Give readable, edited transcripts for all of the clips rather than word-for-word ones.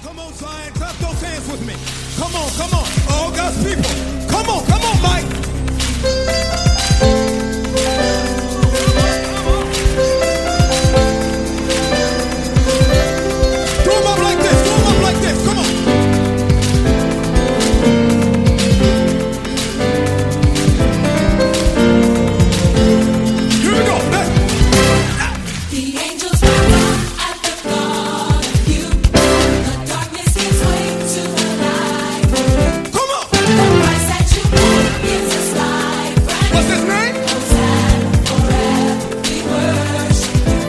Come on, Zion, clap those hands with me. Come on, come on. All God's people. Come on, Mike. Do 'em up like this, do 'em up like this. Come on. Here we go. The angels bow at the thought of you. The darkness gives way to the light. Come on. The price that you pay gives us life. What's his name? Hosanna, forever we worship you.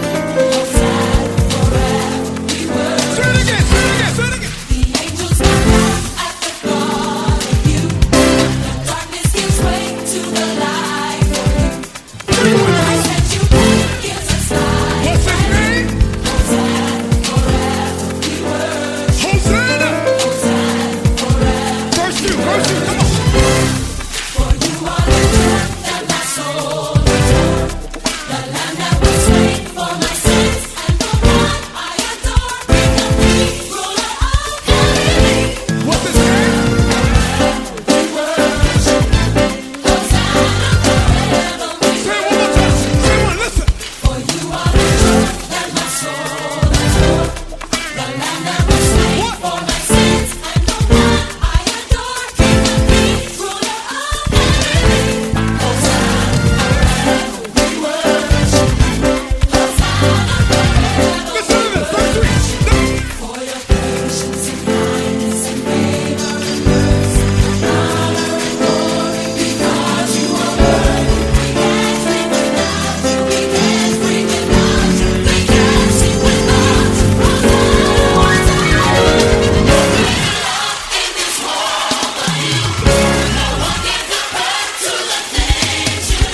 Hosanna, forever we worship Say it again, say it again, say it again. the angels bow at the thought of you. The darkness gives way to the light. The price that you pay gives us life. What's his name? Hosanna, forever we worship. Hosanna. Hosanna, forever. Verse 2, come on. For you are the truth that my soul adore. The Lamb that was slain for my sins, and the one I adore. King of kings, ruler of heaven. What's his name? We worship. Hosanna, forever we Say it one more time. Say one, listen. For you are the truth that my soul adore. The Lamb that was slain for my sins, and the one I adore. King of kings, ruler of heaven. Hosanna, forever we worship. Hosanna, forever. Listen to this. Verse 3. For your patience and kindness and favor and mercy, honor and glory, because you are worthy. We can't live without you. We can't breathe without you. We can't sing without you. Hosanna, in this world but you. No one can compare to the things you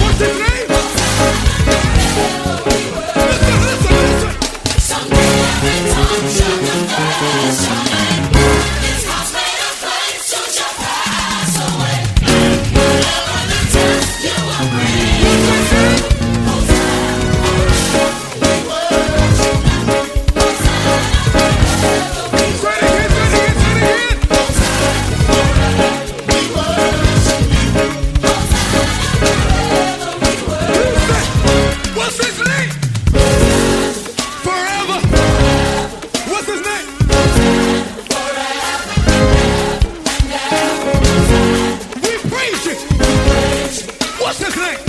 What's his name? Listen. Someday every tongue shall confess your name. This house made of clay soon shall pass away. Whatever the test, you will bring. Hosanna, we worship. Hosanna, we Say it again, say it again, say it again. we worship. What's his name? Forever. What's his name? We praise you. What's his name?